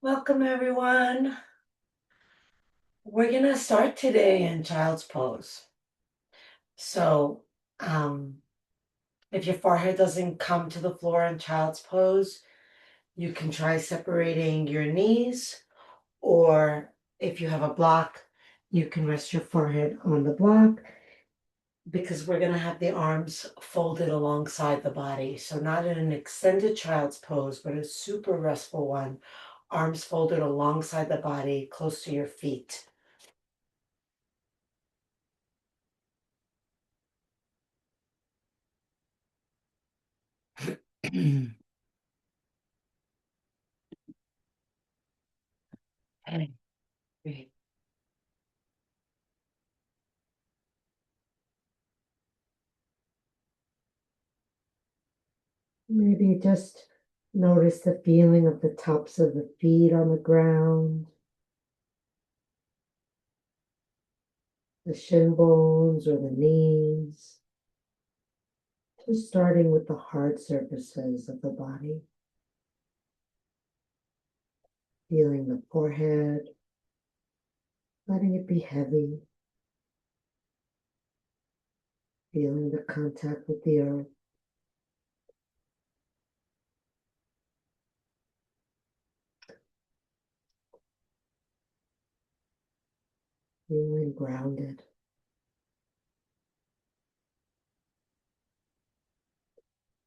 Welcome, everyone. We're going to start today in child's pose. So, um, if your forehead doesn't come to the floor in child's pose, you can try separating your knees, or if you have a block, you can rest your forehead on the block because we're going to have the arms folded alongside the body. So, not in an extended child's pose, but a super restful one. Arms folded alongside the body, close to your feet. Okay, great. Maybe just notice the feeling of the tops of the feet on the ground, the shin bones or the knees. Just starting with the hard surfaces of the body. Feeling the forehead, letting it be heavy. Feeling the contact with the earth. Feeling grounded.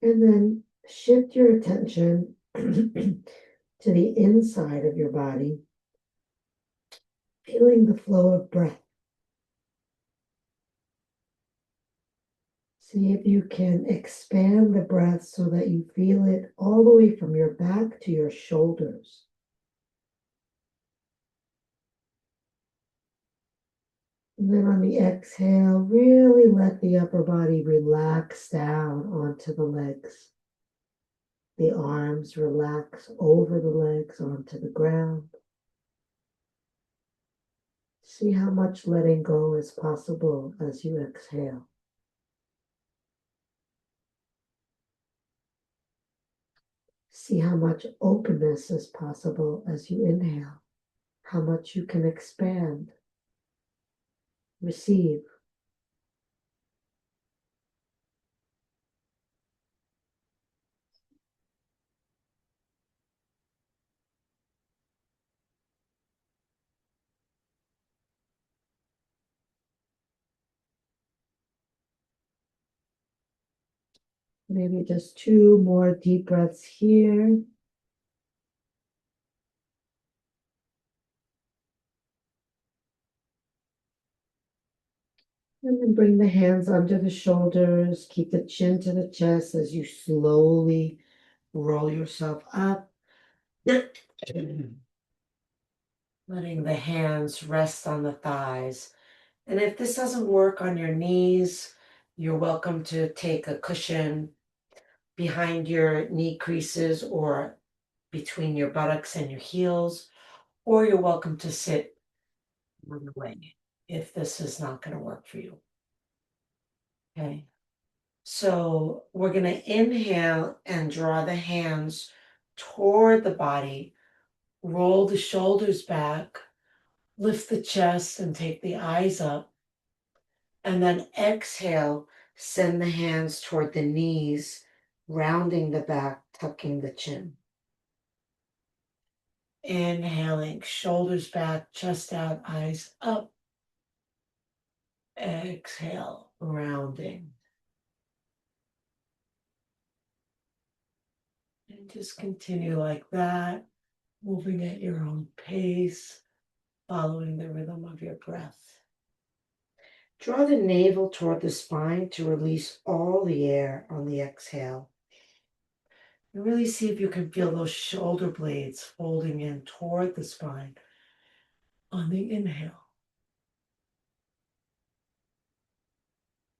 And then shift your attention to the inside of your body, feeling the flow of breath. See if you can expand the breath so that you feel it all the way from your back to your shoulders. And then on the exhale, really let the upper body relax down onto the legs. The arms relax over the legs onto the ground. See how much letting go is possible as you exhale. See how much openness is possible as you inhale, how much you can expand, receive. Maybe just 2 more deep breaths here. And then bring the hands under the shoulders. Keep the chin to the chest as you slowly roll yourself up. Letting the hands rest on the thighs. And if this doesn't work on your knees, you're welcome to take a cushion behind your knee creases or between your buttocks and your heels, or you're welcome to sit on the way if this is not going to work for you. Okay. So we're going to inhale and draw the hands toward the body, roll the shoulders back, lift the chest and take the eyes up. And then exhale, send the hands toward the knees, rounding the back, tucking the chin. Inhaling, shoulders back, chest out, eyes up. Exhale, rounding. And just continue like that, moving at your own pace, following the rhythm of your breath. Draw the navel toward the spine to release all the air on the exhale. And really see if you can feel those shoulder blades folding in toward the spine on the inhale.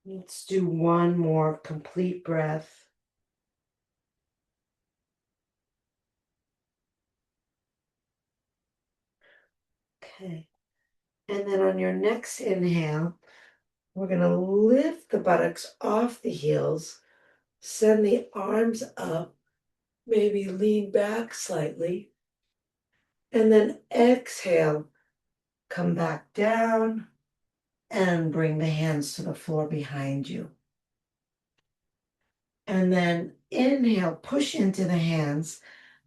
Let's do one more complete breath. Okay. And then on your next inhale, we're going to lift the buttocks off the heels, send the arms up, maybe lean back slightly, And then exhale, come back down and bring the hands to the floor behind you. And then inhale, push into the hands,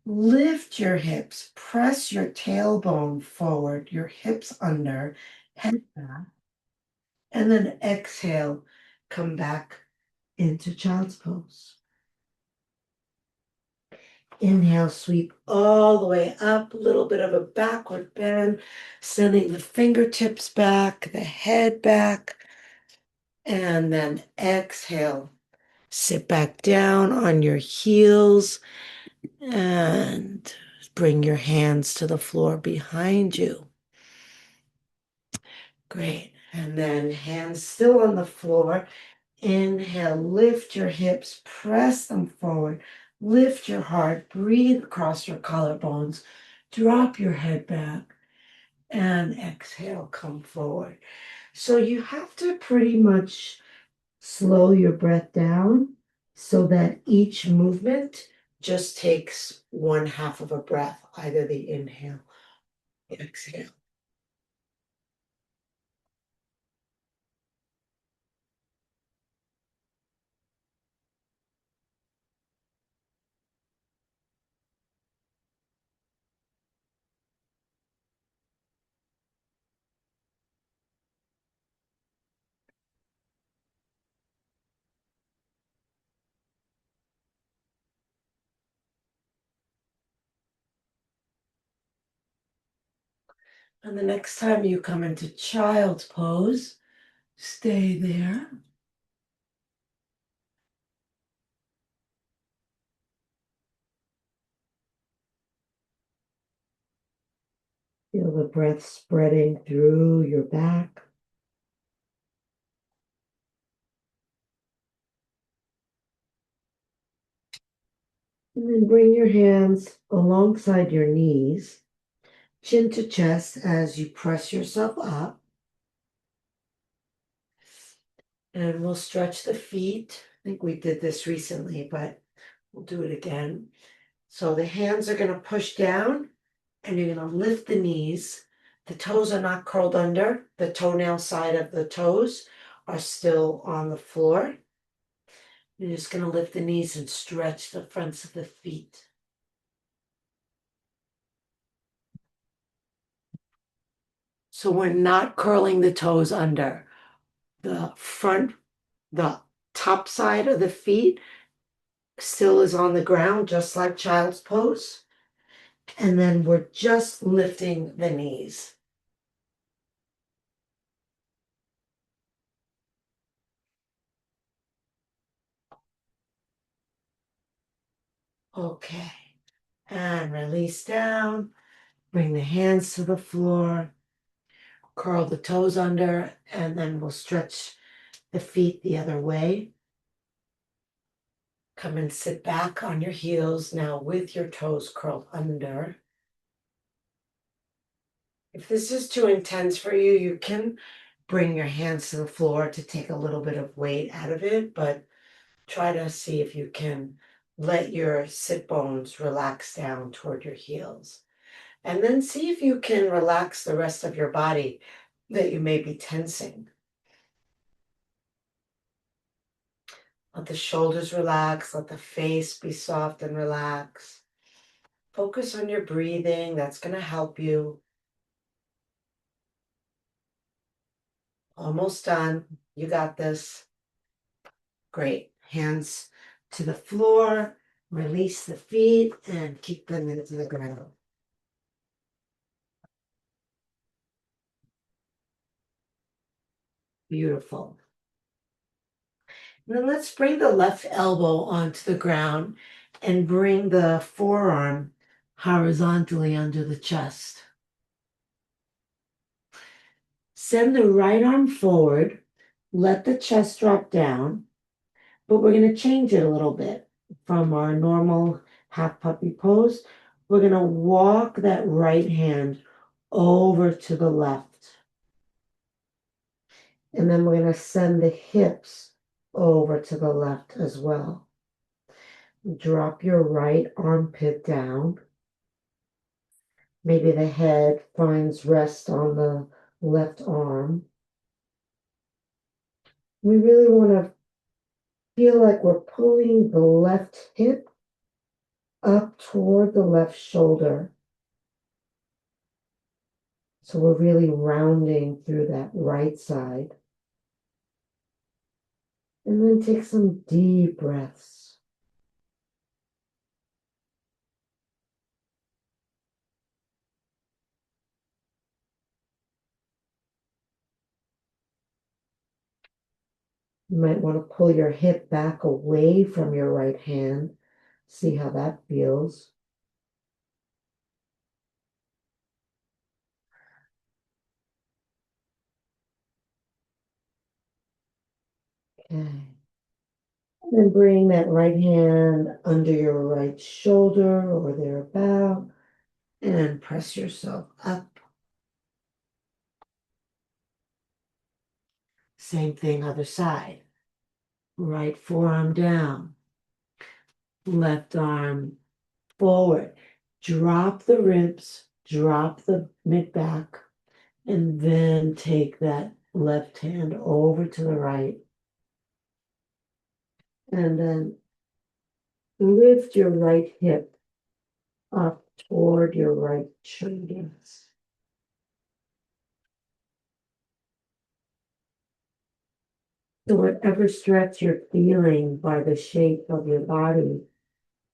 lift your hips, press your tailbone forward, your hips under, head back. And then exhale, come back into child's pose. Inhale, sweep all the way up, a little bit of a backward bend, sending the fingertips back, the head back. And then exhale, sit back down on your heels and bring your hands to the floor behind you. Great. And then hands still on the floor. Inhale, lift your hips, press them forward, lift your heart, breathe across your collarbones, drop your head back, and exhale, come forward. So you have to pretty much slow your breath down so that each movement just takes one half of a breath, either the inhale, exhale. And the next time you come into child's pose, stay there. Feel the breath spreading through your back. And then bring your hands alongside your knees, chin to chest as you press yourself up. And we'll stretch the feet. I think we did this recently, but we'll do it again. So the hands are going to push down and you're going to lift the knees. The toes are not curled under. The toenail side of the toes are still on the floor. You're just going to lift the knees and stretch the fronts of the feet. So we're not curling the toes under. The front, the top side of the feet still is on the ground, just like child's pose. And then we're just lifting the knees. Okay. And release down. Bring the hands to the floor. Curl the toes under, and then we'll stretch the feet the other way. Come and sit back on your heels now with your toes curled under. If this is too intense for you, you can bring your hands to the floor to take a little bit of weight out of it, but try to see if you can let your sit bones relax down toward your heels. And then see if you can relax the rest of your body that you may be tensing. Let the shoulders relax, let the face be soft and relaxed. Focus on your breathing, that's going to help you. Almost done. You got this. Great. Hands to the floor, release the feet, and keep them into the ground. Beautiful. Then let's bring the left elbow onto the ground and bring the forearm horizontally under the chest. Send the right arm forward, let the chest drop down, but we're going to change it a little bit from our normal half puppy pose. We're going to walk that right hand over to the left. And then we're going to send the hips over to the left as well. Drop your right armpit down. Maybe the head finds rest on the left arm. We really want to feel like we're pulling the left hip up toward the left shoulder. So we're really rounding through that right side. And then take some deep breaths. You might want to pull your hip back away from your right hand. See how that feels. Okay. And then bring that right hand under your right shoulder or thereabout and press yourself up. Same thing, other side. Right forearm down, left arm forward. Drop the ribs, drop the mid back, and then take that left hand over to the right. And then lift your right hip up toward your right shoulder. So whatever stretch you're feeling by the shape of your body,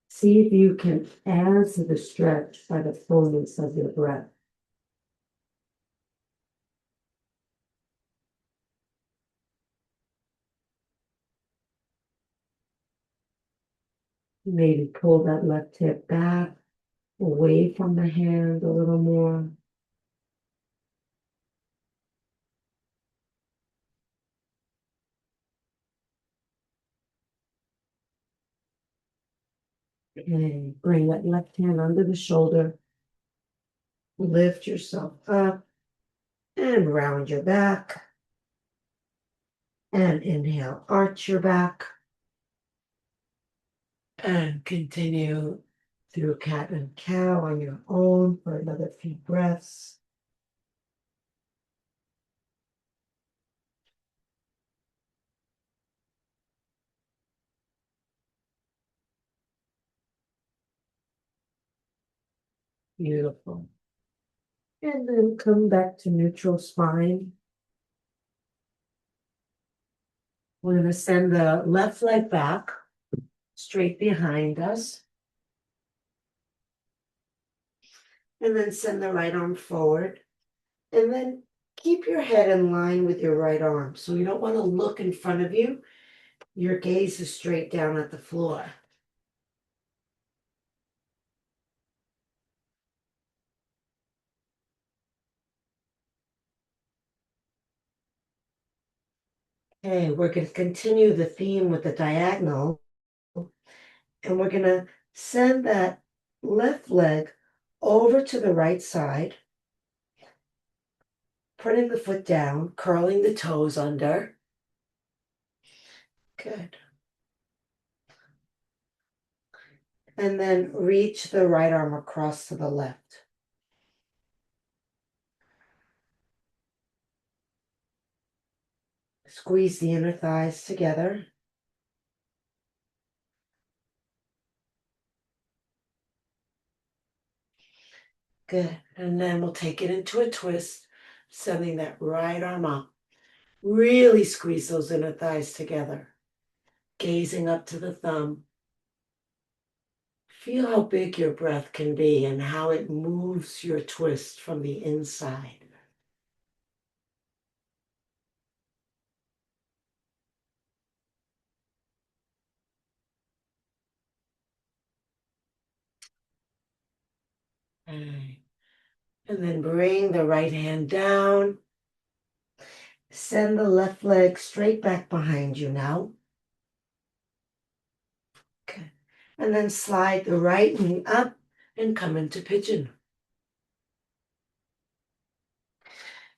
see if you can add to the stretch by the fullness of your breath. Maybe pull that left hip back, away from the hand a little more. Okay, bring that left hand under the shoulder. Lift yourself up and round your back. And inhale, arch your back. And continue through cat and cow on your own for another few breaths. Beautiful. And then come back to neutral spine. We're going to send the left leg back, straight behind us. And then send the right arm forward. And then keep your head in line with your right arm. So you don't want to look in front of you. Your gaze is straight down at the floor. Okay, we're going to continue the theme with the diagonal. And we're going to send that left leg over to the right side, putting the foot down, curling the toes under. Good. And then reach the right arm across to the left. Squeeze the inner thighs together. Good. And then we'll take it into a twist, sending that right arm up. Really squeeze those inner thighs together. Gazing up to the thumb. Feel how big your breath can be and how it moves your twist from the inside. Okay. And then bring the right hand down. Send the left leg straight back behind you now. Okay. And then slide the right knee up and come into pigeon.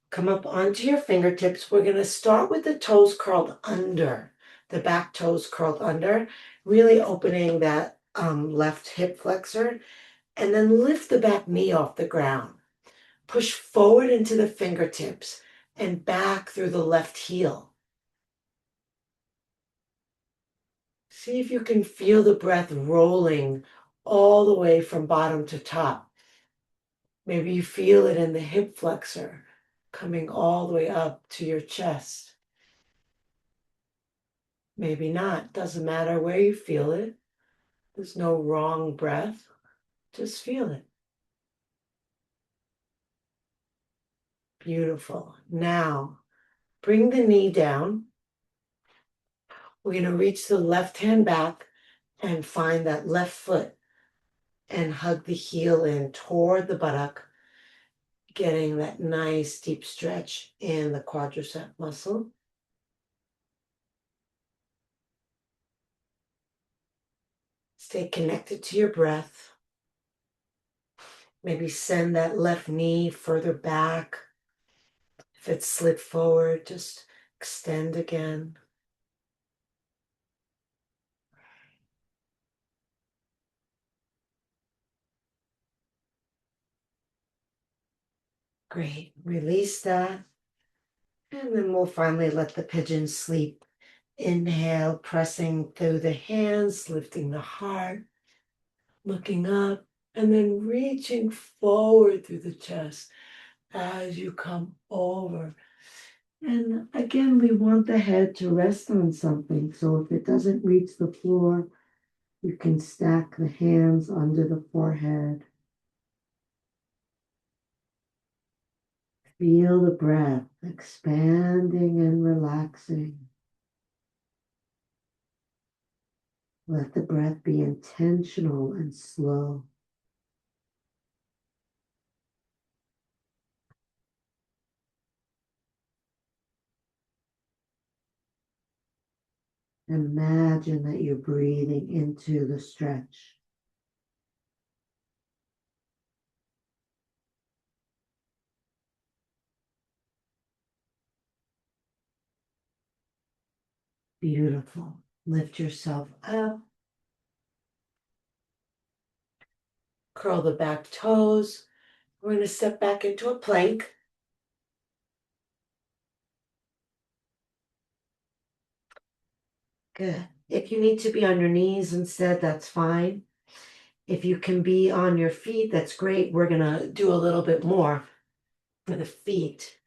Come up onto your fingertips. We're going to start with the toes curled under, the back toes curled under, really opening that left hip flexor. And then lift the back knee off the ground. Push forward into the fingertips and back through the left heel. See if you can feel the breath rolling all the way from bottom to top. Maybe you feel it in the hip flexor coming all the way up to your chest. Maybe not. Doesn't matter where you feel it. There's no wrong breath. Just feel it. Beautiful. Now, bring the knee down. We're going to reach the left hand back and find that left foot and hug the heel in toward the buttock, getting that nice deep stretch in the quadricep muscle. Stay connected to your breath. Maybe send that left knee further back. If it's slid forward, just extend again. Great. Release that. And then we'll finally let the pigeon sleep. Inhale, pressing through the hands, lifting the heart, looking up, and then reaching forward through the chest as you come over. And again, we want the head to rest on something. So if it doesn't reach the floor, you can stack the hands under the forehead. Feel the breath expanding and relaxing. Let the breath be intentional and slow. Imagine that you're breathing into the stretch. Beautiful. Lift yourself up. Curl the back toes. We're going to step back into a plank. Good. If you need to be on your knees instead, that's fine. If you can be on your feet, that's great. We're going to do a little bit more for the feet.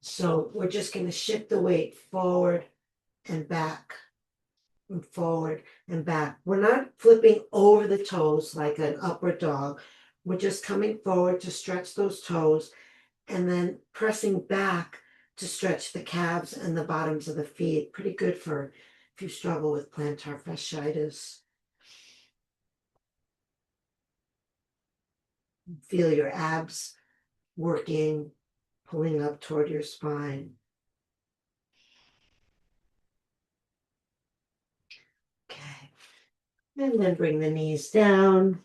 So we're just going to shift the weight forward and back and forward and back. We're not flipping over the toes like an upward dog. We're just coming forward to stretch those toes and then pressing back to stretch the calves and the bottoms of the feet. Pretty good for if you struggle with plantar fasciitis. Feel your abs working, pulling up toward your spine. Okay. And then bring the knees down.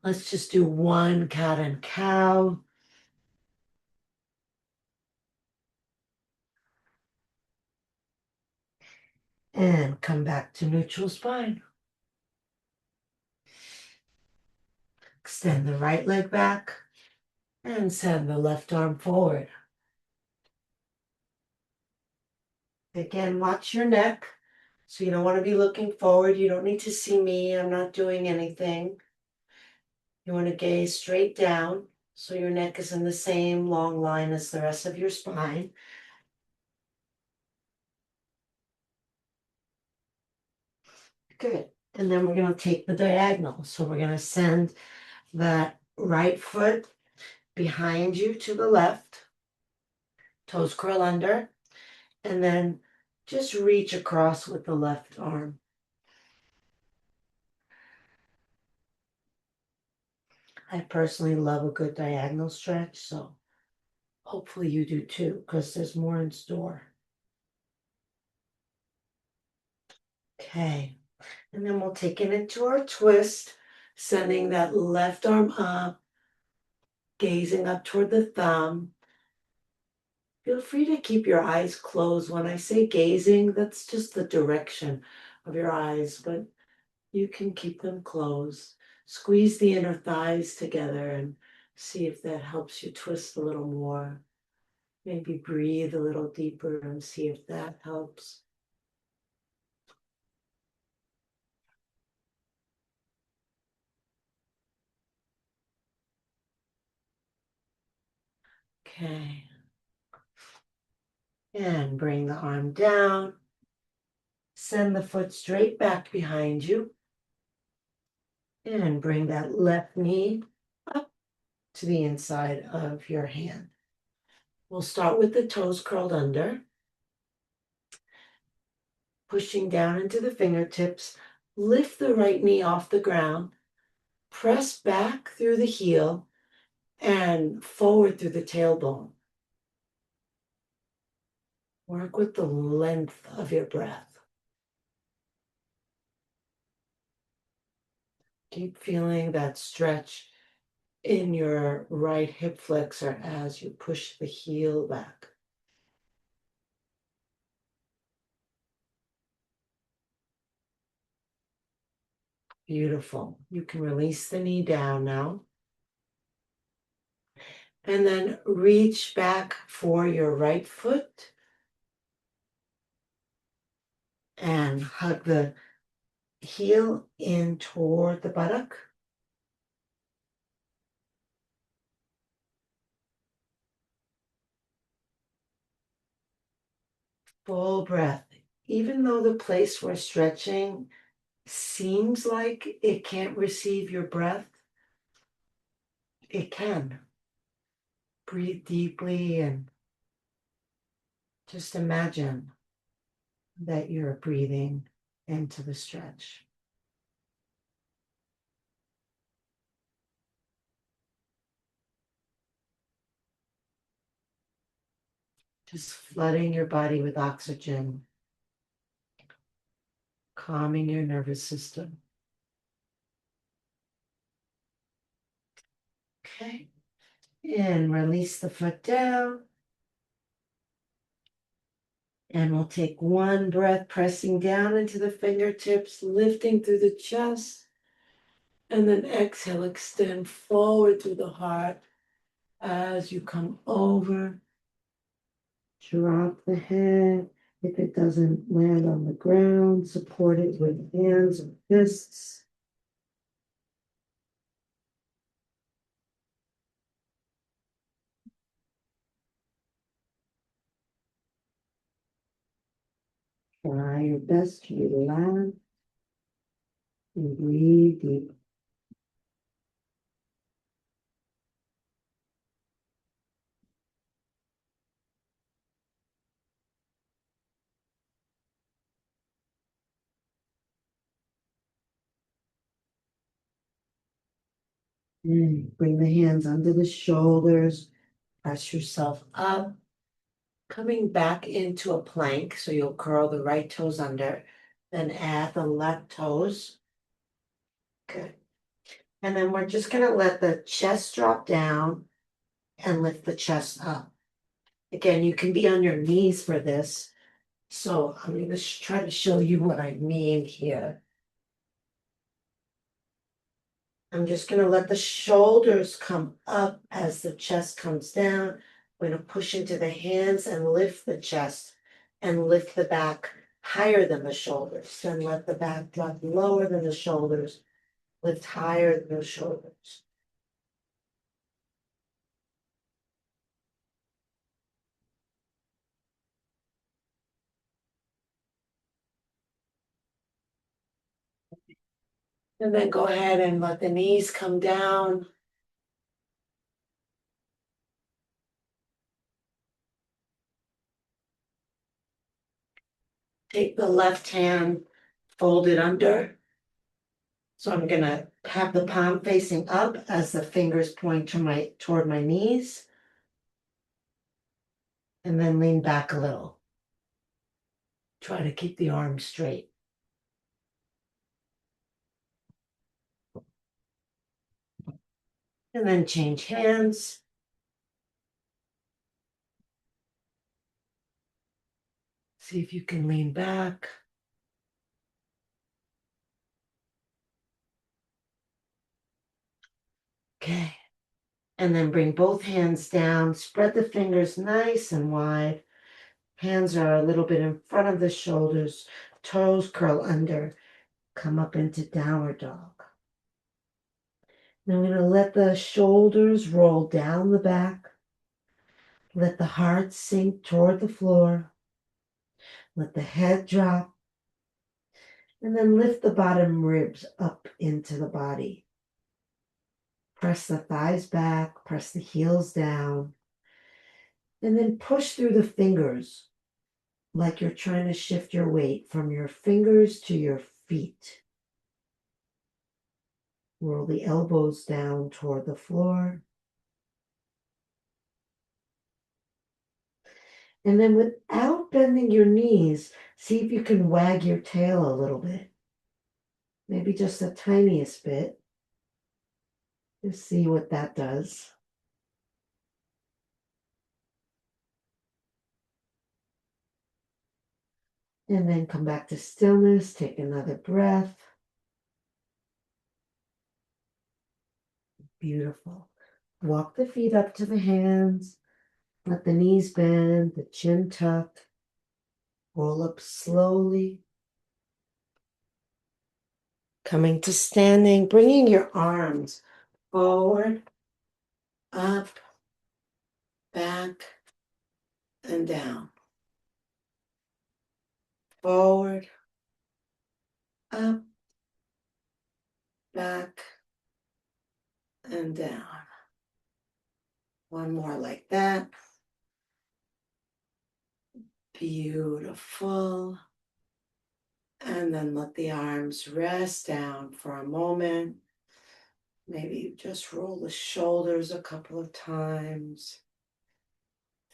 Let's just do one cat and cow. And come back to neutral spine. Extend the right leg back and send the left arm forward. Again, watch your neck. So you don't want to be looking forward. You don't need to see me. I'm not doing anything. You want to gaze straight down so your neck is in the same long line as the rest of your spine. Good. And then we're going to take the diagonal. So we're going to send that right foot behind you to the left. Toes curl under. And then just reach across with the left arm. I personally love a good diagonal stretch, so hopefully you do too, because there's more in store. Okay, and then we'll take it into our twist, sending that left arm up, gazing up toward the thumb. Feel free to keep your eyes closed. When I say gazing, that's just the direction of your eyes, but you can keep them closed. Squeeze the inner thighs together and see if that helps you twist a little more. Maybe breathe a little deeper and see if that helps. Okay. And bring the arm down. Send the foot straight back behind you. And bring that left knee up to the inside of your hand. We'll start with the toes curled under. Pushing down into the fingertips. Lift the right knee off the ground. Press back through the heel and forward through the tailbone. Work with the length of your breath. Keep feeling that stretch in your right hip flexor as you push the heel back. Beautiful. You can release the knee down now. And then reach back for your right foot. And hug the heel in toward the buttock. Full breath. Even though the place we're stretching seems like it can't receive your breath, it can. Breathe deeply and just imagine that you're breathing into the stretch. Just flooding your body with oxygen, calming your nervous system. Okay. And release the foot down. And we'll take one breath, pressing down into the fingertips, lifting through the chest. And then exhale, extend forward through the heart as you come over. Drop the head. If it doesn't land on the ground, support it with hands or fists. Try your best to relax and breathe deep. And bring the hands under the shoulders. Press yourself up. Coming back into a plank, so you'll curl the right toes under, then add the left toes. Good. And then we're just gonna let the chest drop down and lift the chest up. Again, you can be on your knees for this. So I'm gonna try to show you what I mean here. I'm just gonna let the shoulders come up as the chest comes down. We're gonna push into the hands and lift the chest and lift the back higher than the shoulders. Then let the back drop lower than the shoulders, lift higher than the shoulders. And then go ahead and let the knees come down. Take the left hand, fold it under. So I'm gonna have the palm facing up as the fingers point to toward my knees. And then lean back a little. Try to keep the arms straight. And then change hands. See if you can lean back. Okay. And then bring both hands down, spread the fingers nice and wide. Hands are a little bit in front of the shoulders, toes curl under, come up into downward dog. Now we're going to let the shoulders roll down the back. Let the heart sink toward the floor. Let the head drop. And then lift the bottom ribs up into the body. Press the thighs back, press the heels down, and then push through the fingers like you're trying to shift your weight from your fingers to your feet. Roll the elbows down toward the floor. And then without bending your knees, see if you can wag your tail a little bit. Maybe just the tiniest bit. Just see what that does. And then come back to stillness. Take another breath. Beautiful. Walk the feet up to the hands. Let the knees bend, the chin tuck. Roll up slowly. Coming to standing, bringing your arms forward, up, back, and down. Forward, up, back, and down. One more like that. Beautiful. And then let the arms rest down for a moment. Maybe just roll the shoulders a couple of times.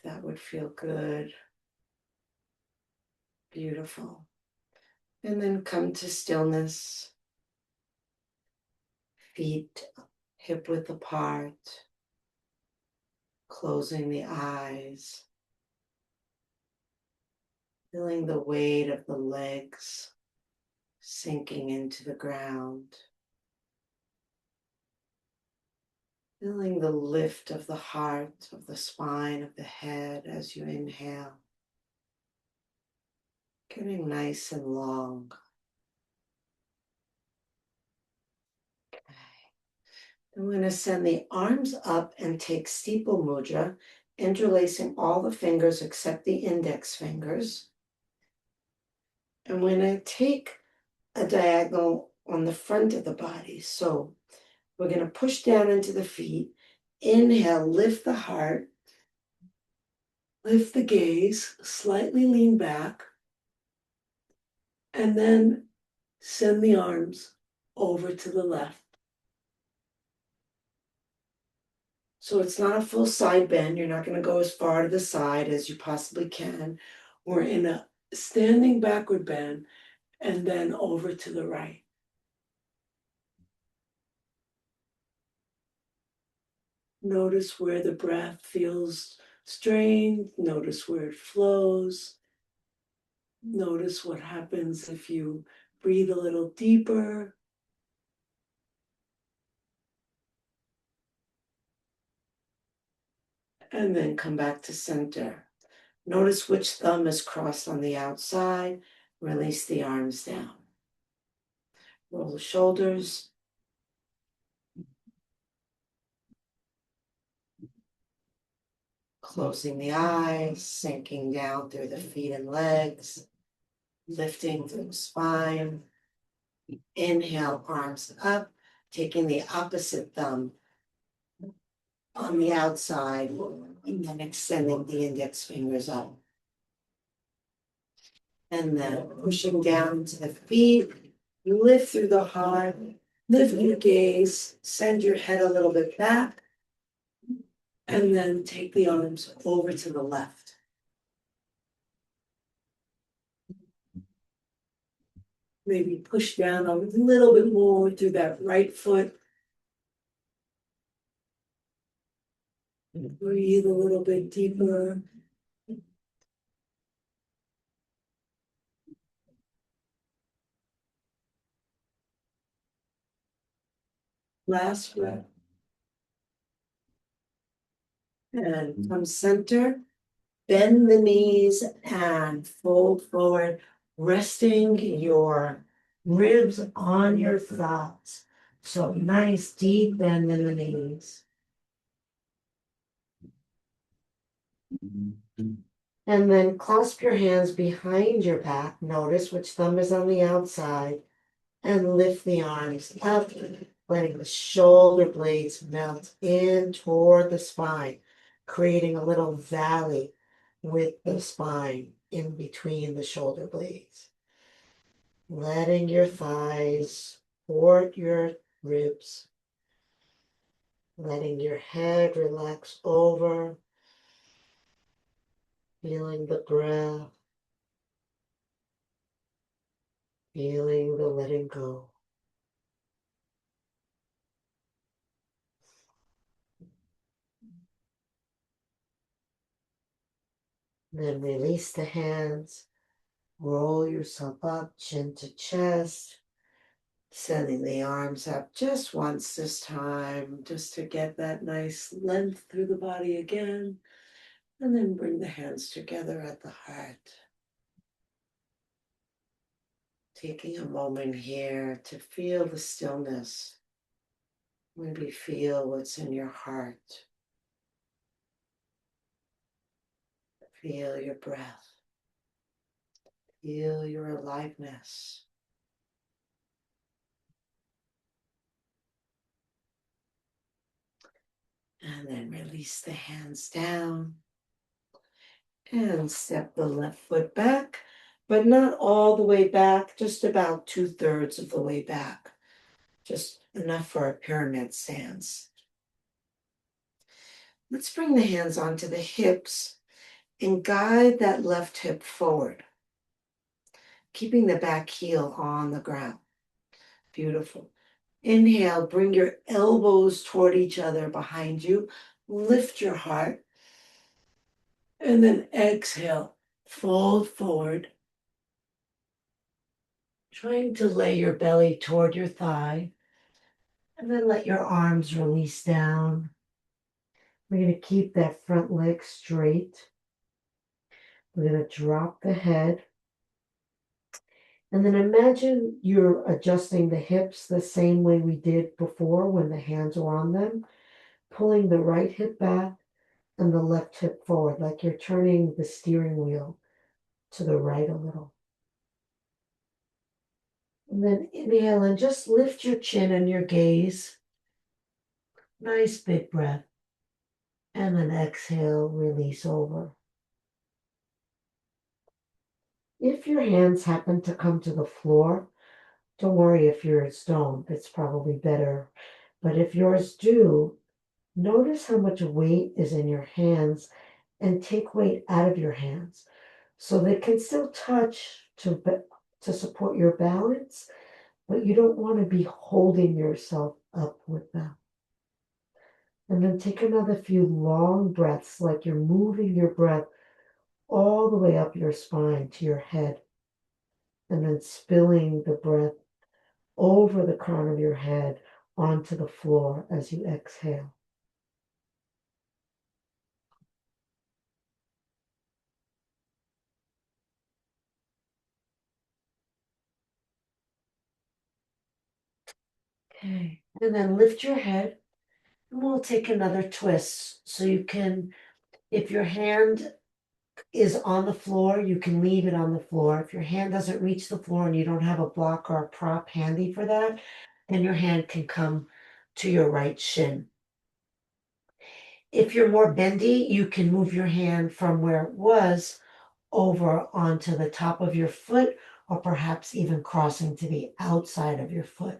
That would feel good. Beautiful. And then come to stillness. Feet hip width apart. Closing the eyes. Feeling the weight of the legs sinking into the ground. Feeling the lift of the heart, of the spine, of the head as you inhale. Getting nice and long. Okay. I'm going to send the arms up and take steeple mudra, interlacing all the fingers except the index fingers. And we're going to take a diagonal on the front of the body. So we're going to push down into the feet. Inhale, lift the heart. Lift the gaze, slightly lean back. And then send the arms over to the left. So it's not a full side bend. You're not going to go as far to the side as you possibly can. We're in a standing backward bend and then over to the right. Notice where the breath feels strained. Notice where it flows. Notice what happens if you breathe a little deeper. And then come back to center. Notice which thumb is crossed on the outside. Release the arms down. Roll the shoulders. Closing the eyes, sinking down through the feet and legs, lifting through the spine. Inhale, arms up, taking the opposite thumb on the outside, and then extending the index fingers up. And then pushing down to the feet, lift through the heart, lift your gaze, send your head a little bit back, and then take the arms over to the left. Maybe push down a little bit more through that right foot. Breathe a little bit deeper. Last breath. And come center, bend the knees and fold forward, resting your ribs on your thighs. So nice deep bend in the knees. And then clasp your hands behind your back. Notice which thumb is on the outside. And lift the arms up, letting the shoulder blades melt in toward the spine, creating a little valley with the spine in between the shoulder blades. Letting your thighs support your ribs, letting your head relax over, feeling the breath, feeling the letting go. Then release the hands, roll yourself up, chin to chest, sending the arms up just once this time, just to get that nice length through the body again. And then bring the hands together at the heart. Taking a moment here to feel the stillness. Maybe feel what's in your heart. Feel your breath. Feel your aliveness. And then release the hands down. And step the left foot back, but not all the way back, just about 2/3 of the way back. Just enough for a pyramid stance. Let's bring the hands onto the hips and guide that left hip forward, keeping the back heel on the ground. Beautiful. Inhale, bring your elbows toward each other behind you. Lift your heart. And then exhale, fold forward. Trying to lay your belly toward your thigh. And then let your arms release down. We're going to keep that front leg straight. We're going to drop the head. And then imagine you're adjusting the hips the same way we did before when the hands were on them. Pulling the right hip back and the left hip forward, like you're turning the steering wheel to the right a little. And then inhale and just lift your chin and your gaze. Nice big breath. And then exhale, release over. If your hands happen to come to the floor, don't worry if yours don't. It's probably better. But if yours do, notice how much weight is in your hands and take weight out of your hands so they can still touch to support your balance, but you don't want to be holding yourself up with them. And then take another few long breaths, like you're moving your breath all the way up your spine to your head, and then spilling the breath over the crown of your head onto the floor as you exhale. Okay, and then lift your head, and we'll take another twist. So you can, if your hand is on the floor, you can leave it on the floor. If your hand doesn't reach the floor and you don't have a block or a prop handy for that, then your hand can come to your right shin. If you're more bendy, you can move your hand from where it was over onto the top of your foot, or perhaps even crossing to the outside of your foot.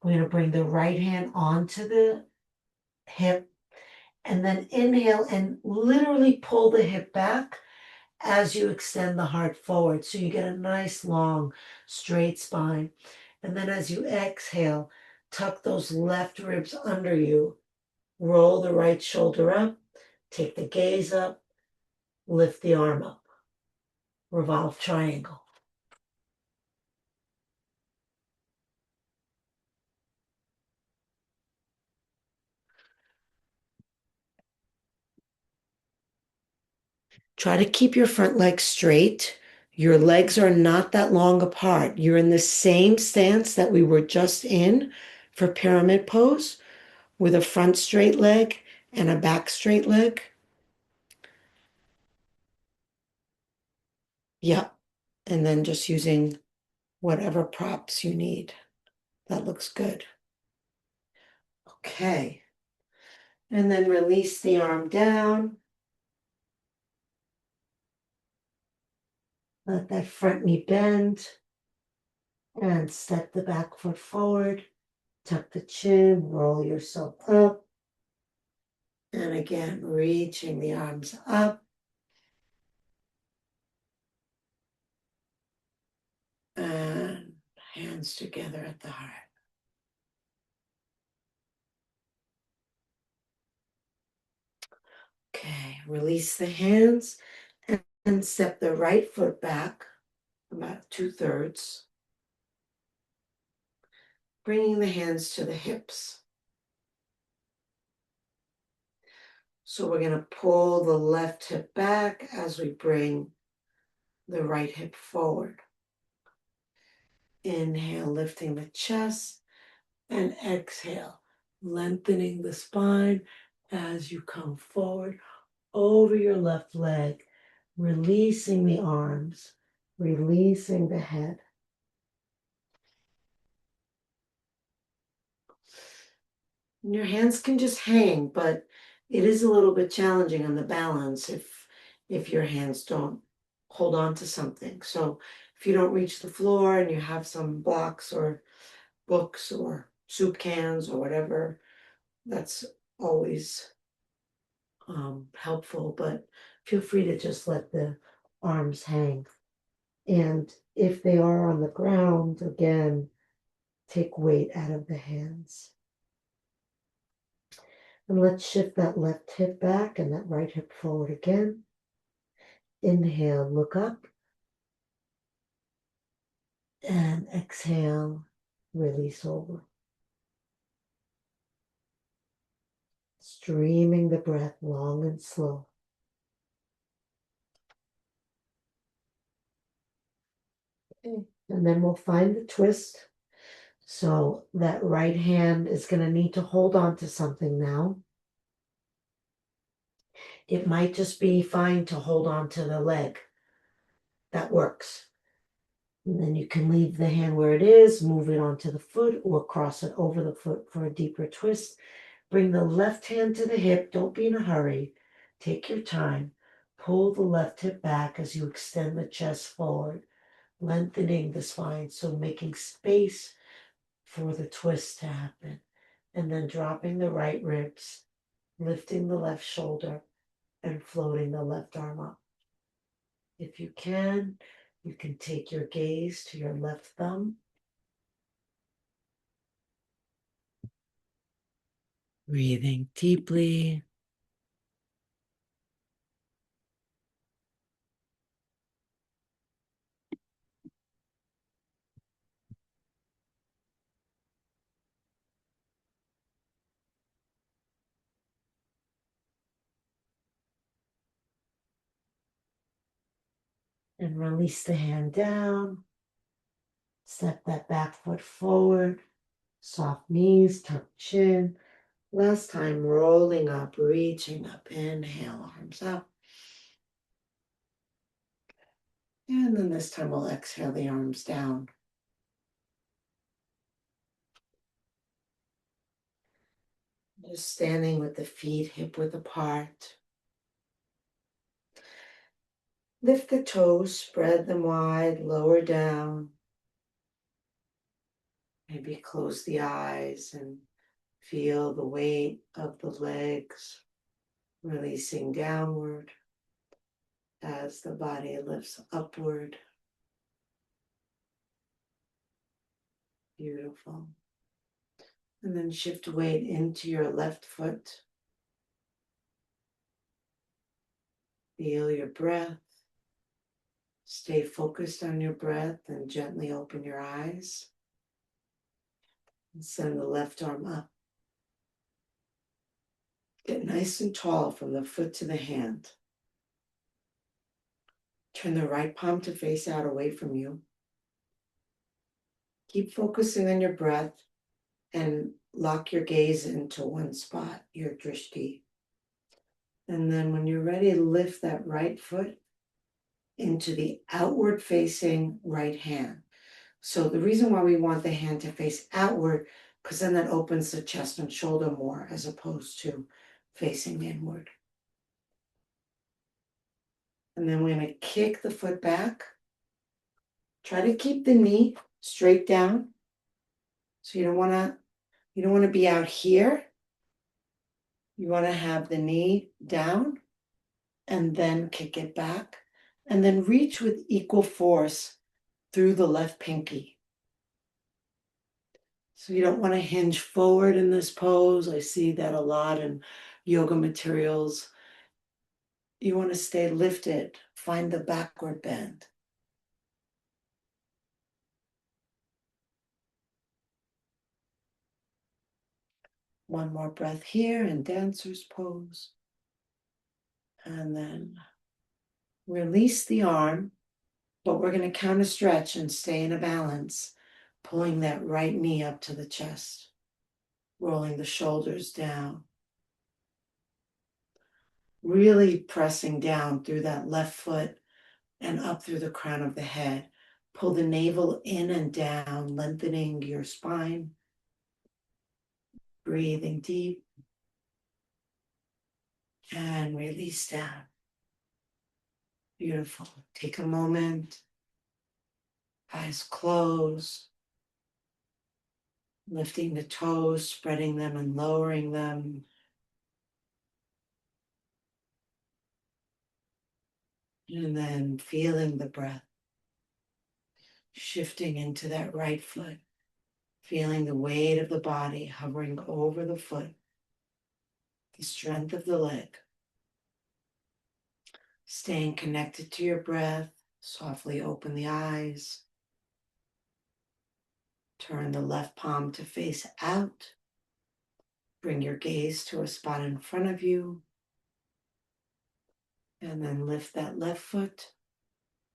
We're going to bring the right hand onto the hip and then inhale and literally pull the hip back as you extend the heart forward. So you get a nice long straight spine. And then as you exhale, tuck those left ribs under you, roll the right shoulder up, take the gaze up, lift the arm up, revolve triangle. Try to keep your front leg straight. Your legs are not that long apart. You're in the same stance that we were just in for pyramid pose with a front straight leg and a back straight leg. Yeah. And then just using whatever props you need. That looks good. Okay. And then release the arm down. Let that front knee bend. And step the back foot forward. Tuck the chin, roll yourself up. And again, reaching the arms up. And hands together at the heart. Okay, release the hands and step the right foot back about 2/3. Bringing the hands to the hips. So we're going to pull the left hip back as we bring the right hip forward. Inhale, lifting the chest, and exhale, lengthening the spine as you come forward over your left leg, releasing the arms, releasing the head. And your hands can just hang, but it is a little bit challenging on the balance if your hands don't hold on to something. So if you don't reach the floor and you have some blocks or books or soup cans or whatever, that's always helpful, but feel free to just let the arms hang. And if they are on the ground, again, take weight out of the hands. And let's shift that left hip back and that right hip forward again. Inhale, look up. And exhale, release over. Streaming the breath long and slow. Okay. And then we'll find the twist. So that right hand is going to need to hold on to something now. It might just be fine to hold on to the leg. That works. And then you can leave the hand where it is, move it onto the foot or cross it over the foot for a deeper twist. Bring the left hand to the hip. Don't be in a hurry. Take your time. Pull the left hip back as you extend the chest forward, lengthening the spine, so making space for the twist to happen. And then dropping the right ribs, lifting the left shoulder, and floating the left arm up. If you can take your gaze to your left thumb. Breathing deeply. And release the hand down. Step that back foot forward. Soft knees, tuck chin. Last time, rolling up, reaching up. Inhale, arms up. And then this time we'll exhale the arms down. Just standing with the feet hip width apart. Lift the toes, spread them wide, lower down. Maybe close the eyes and feel the weight of the legs releasing downward as the body lifts upward. Beautiful. And then shift weight into your left foot. Feel your breath. Stay focused on your breath and gently open your eyes. And send the left arm up. Get nice and tall from the foot to the hand. Turn the right palm to face out away from you. Keep focusing on your breath and lock your gaze into one spot, your drishti. And then when you're ready, lift that right foot into the outward facing right hand. So the reason why we want the hand to face outward, because then that opens the chest and shoulder more as opposed to facing inward. And then we're going to kick the foot back. Try to keep the knee straight down. So you don't want to be out here. You want to have the knee down and then kick it back and then reach with equal force through the left pinky. So you don't want to hinge forward in this pose. I see that a lot in yoga materials. You want to stay lifted. Find the backward bend. One more breath here in dancer's pose. And then release the arm, but we're going to counter stretch and stay in a balance, pulling that right knee up to the chest, rolling the shoulders down. Really pressing down through that left foot and up through the crown of the head. Pull the navel in and down, lengthening your spine. Breathing deep. And release down. Beautiful. Take a moment. Eyes closed. Lifting the toes, spreading them and lowering them. And then feeling the breath. Shifting into that right foot. Feeling the weight of the body hovering over the foot. The strength of the leg. Staying connected to your breath. Softly open the eyes. Turn the left palm to face out. Bring your gaze to a spot in front of you. And then lift that left foot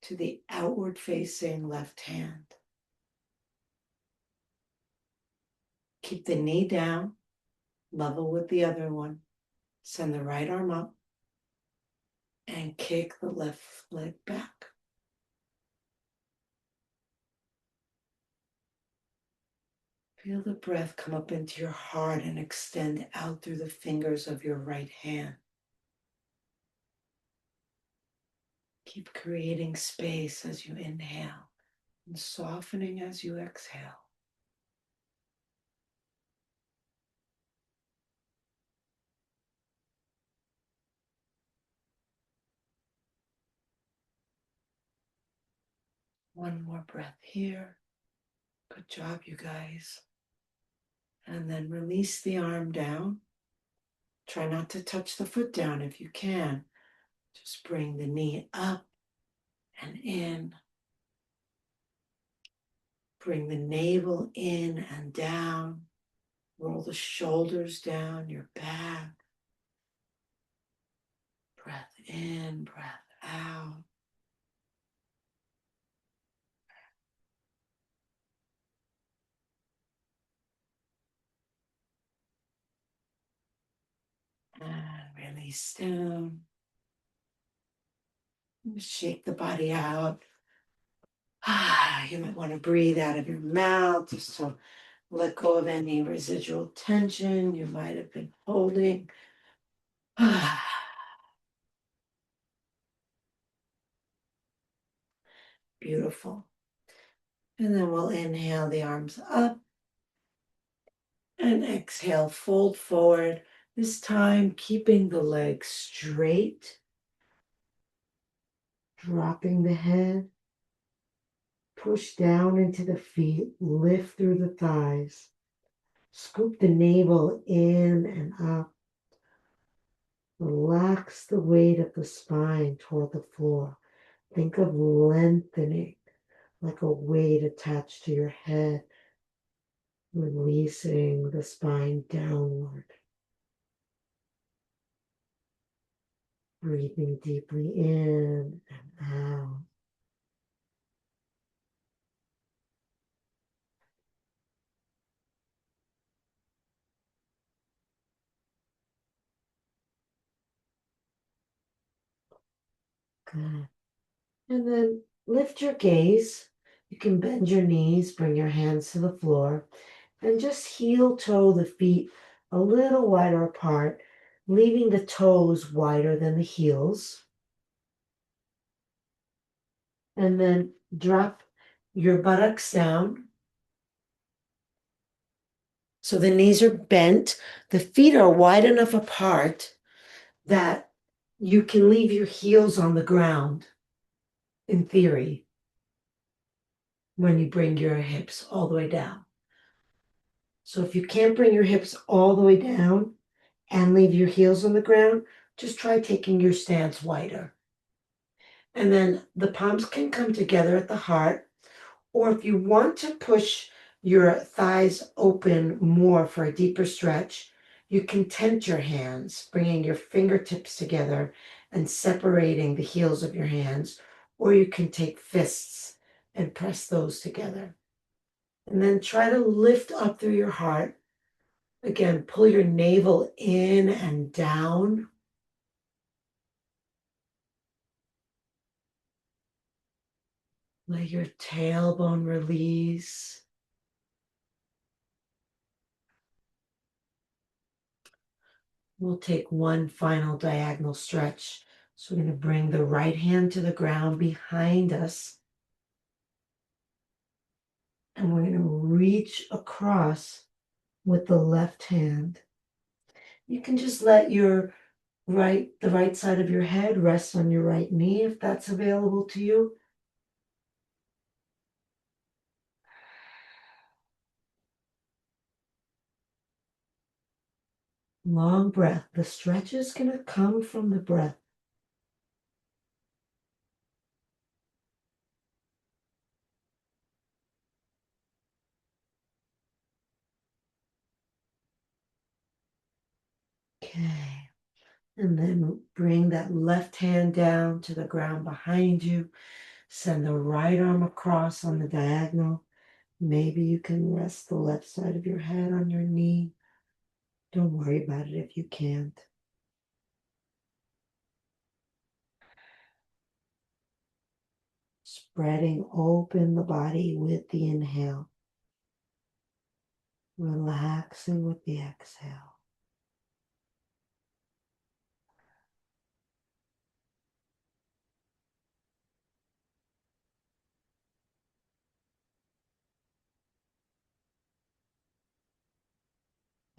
to the outward facing left hand. Keep the knee down, level with the other one. Send the right arm up and kick the left leg back. Feel the breath come up into your heart and extend out through the fingers of your right hand. Keep creating space as you inhale and softening as you exhale. One more breath here. Good job, you guys. And then release the arm down. Try not to touch the foot down if you can. Just bring the knee up and in. Bring the navel in and down. Roll the shoulders down your back. Breath in, breath out. And release down. Shake the body out. You might want to breathe out of your mouth just to let go of any residual tension you might have been holding. Beautiful. And then we'll inhale the arms up and exhale, fold forward. This time, keeping the legs straight, dropping the head, push down into the feet, lift through the thighs, scoop the navel in and up. Relax the weight of the spine toward the floor. Think of lengthening like a weight attached to your head, releasing the spine downward. Breathing deeply in and out. Good. And then lift your gaze. You can bend your knees, bring your hands to the floor, and just heel toe the feet a little wider apart, leaving the toes wider than the heels. And then drop your buttocks down. So the knees are bent, the feet are wide enough apart that you can leave your heels on the ground, in theory, when you bring your hips all the way down. So if you can't bring your hips all the way down and leave your heels on the ground, just try taking your stance wider. And then the palms can come together at the heart, or if you want to push your thighs open more for a deeper stretch, you can tent your hands, bringing your fingertips together and separating the heels of your hands, or you can take fists and press those together. And then try to lift up through your heart. Again, pull your navel in and down. Let your tailbone release. We'll take one final diagonal stretch. So we're going to bring the right hand to the ground behind us. And we're going to reach across with the left hand. You can just let the right side of your head rest on your right knee if that's available to you. Long breath. The stretch is going to come from the breath. Okay. And then bring that left hand down to the ground behind you. Send the right arm across on the diagonal. Maybe you can rest the left side of your head on your knee. Don't worry about it if you can't. Spreading open the body with the inhale. Relaxing with the exhale.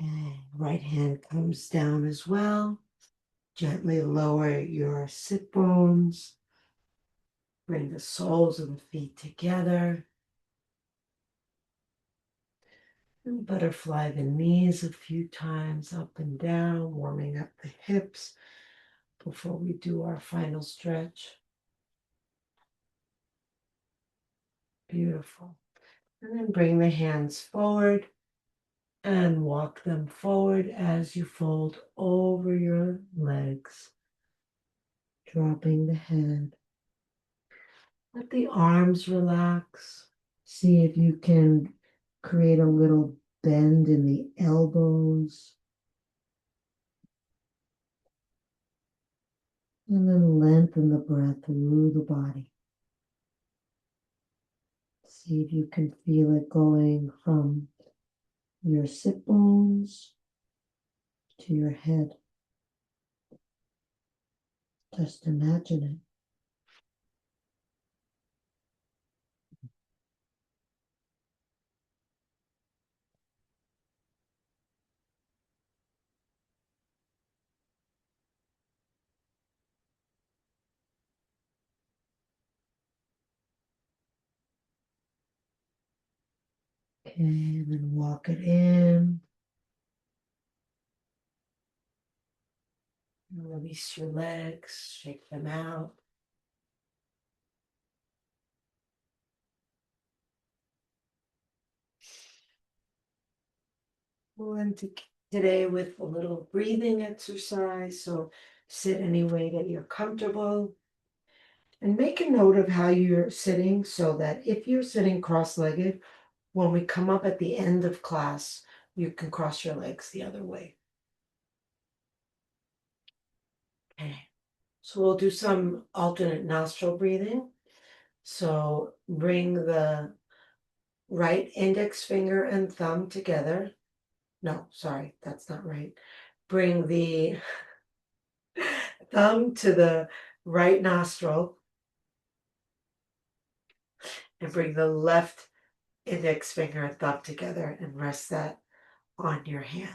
And right hand comes down as well. Gently lower your sit bones. Bring the soles of the feet together. And butterfly the knees a few times up and down, warming up the hips before we do our final stretch. Beautiful. And then bring the hands forward and walk them forward as you fold over your legs, dropping the head. Let the arms relax. See if you can create a little bend in the elbows. And then lengthen the breath through the body. See if you can feel it going from your sit bones to your head. Just imagine it. Okay, and then walk it in. Release your legs, shake them out. We'll end today with a little breathing exercise. So sit any way that you're comfortable. And make a note of how you're sitting so that if you're sitting cross-legged, when we come up at the end of class, you can cross your legs the other way. Okay. So we'll do some alternate nostril breathing. So bring the right index finger and thumb together. No, sorry, that's not right. Bring the thumb to the right nostril and bring the left index finger and thumb together and rest that on your hand.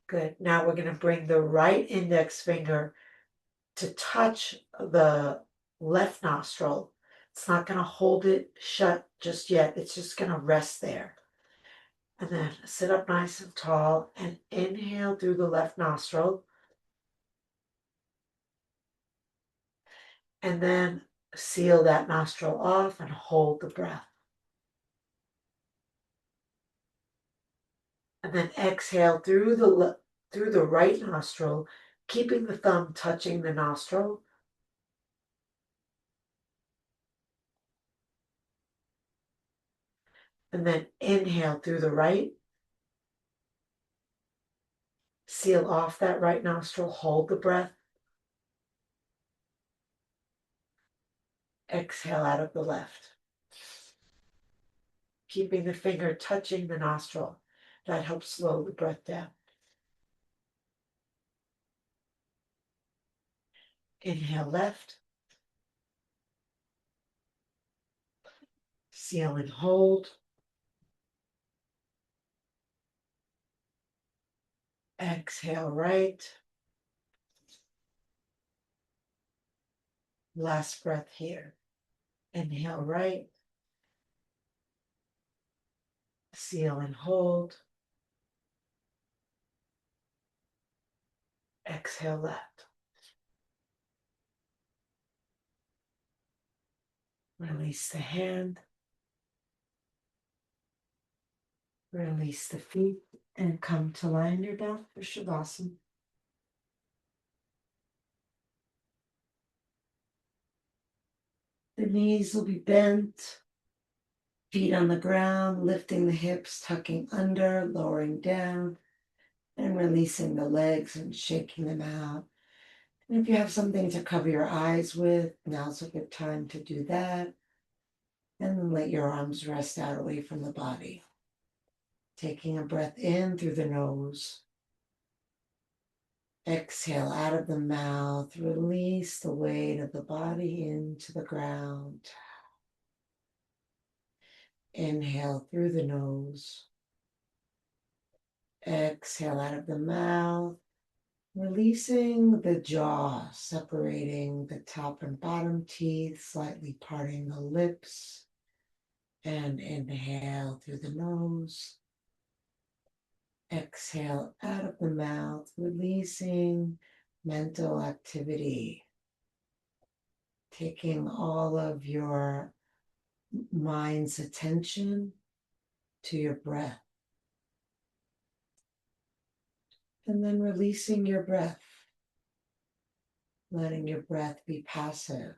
Good. Now we're going to bring the right index finger to touch the left nostril. It's not going to hold it shut just yet. It's just going to rest there. And then sit up nice and tall and inhale through the left nostril. And then seal that nostril off and hold the breath. And then exhale through the right nostril, keeping the thumb touching the nostril. And then inhale through the right. Seal off that right nostril, hold the breath. Exhale out of the left. Keeping the finger touching the nostril. That helps slow the breath down. Inhale left. Seal and hold. Exhale right. Last breath here. Inhale right. Seal and hold. Exhale left. Release the hand. Release the feet and come to lie on your back for Shavasana. The knees will be bent, feet on the ground, lifting the hips, tucking under, lowering down, and releasing the legs and shaking them out. And if you have something to cover your eyes with, now's a good time to do that. And then let your arms rest out away from the body. Taking a breath in through the nose. Exhale out of the mouth. Release the weight of the body into the ground. Inhale through the nose. Exhale out of the mouth. Releasing the jaw, separating the top and bottom teeth, slightly parting the lips. And inhale through the nose. Exhale out of the mouth, releasing mental activity. Taking all of your mind's attention to your breath. And then releasing your breath. Letting your breath be passive.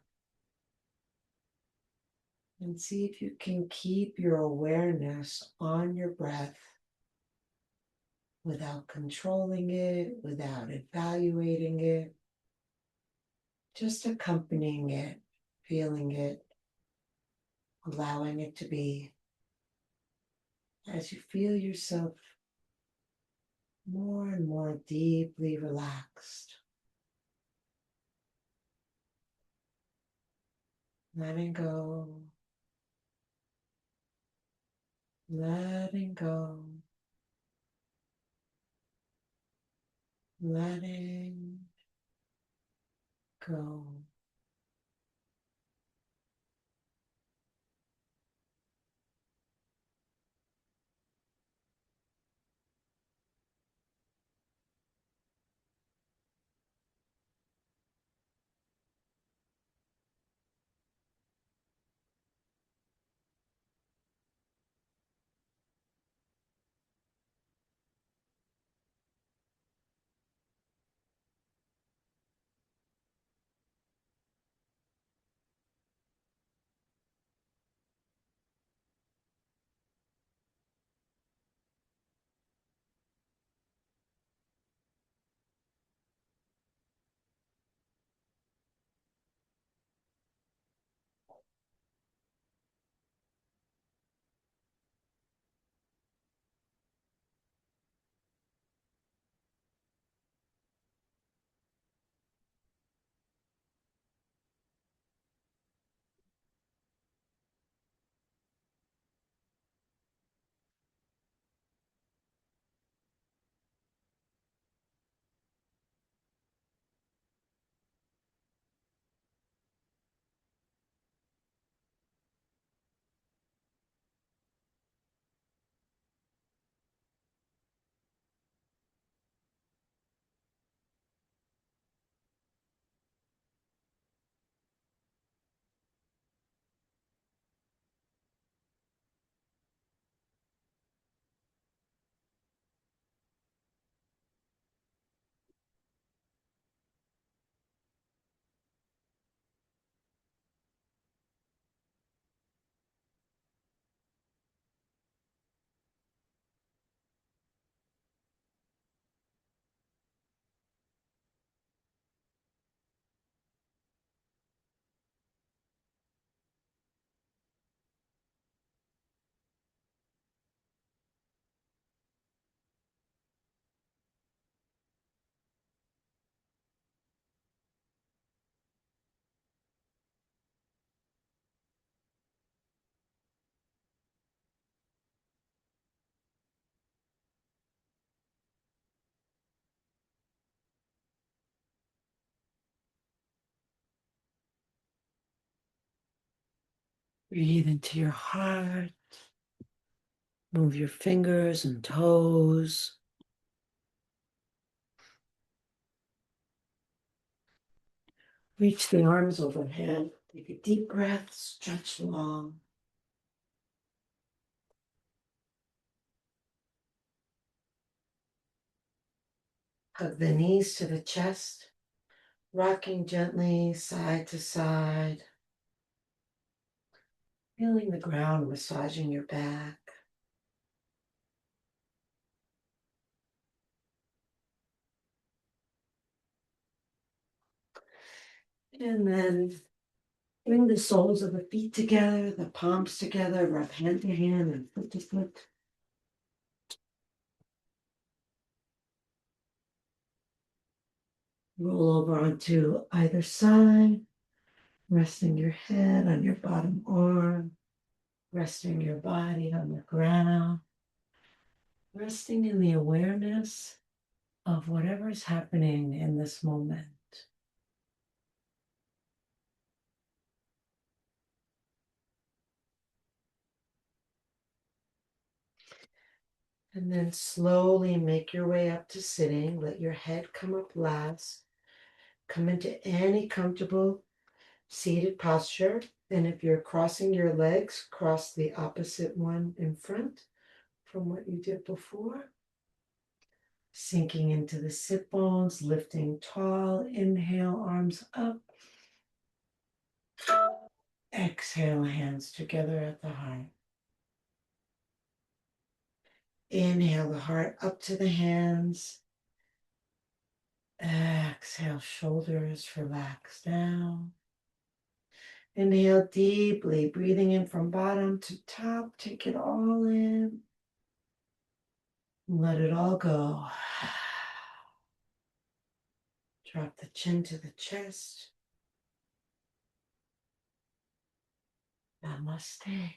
And see if you can keep your awareness on your breath without controlling it, without evaluating it, just accompanying it, feeling it, allowing it to be as you feel yourself more and more deeply relaxed. Letting go, letting go, letting go. Breathe into your heart. Move your fingers and toes. Reach the arms overhead. Take a deep breath, stretch long. Hug the knees to the chest, rocking gently side to side. Feeling the ground massaging your back. And then bring the soles of the feet together, the palms together, rub hand to hand and foot to foot. Roll over onto either side, resting your head on your bottom arm, resting your body on the ground, resting in the awareness of whatever is happening in this moment. And then slowly make your way up to sitting. Let your head come up last. Come into any comfortable seated posture. And if you're crossing your legs, cross the opposite one in front from what you did before. Sinking into the sit bones, lifting tall. Inhale, arms up. Exhale, hands together at the heart. Inhale the heart up to the hands. Exhale, shoulders relax down. Inhale deeply, breathing in from bottom to top. Take it all in. Let it all go. Drop the chin to the chest. Namaste.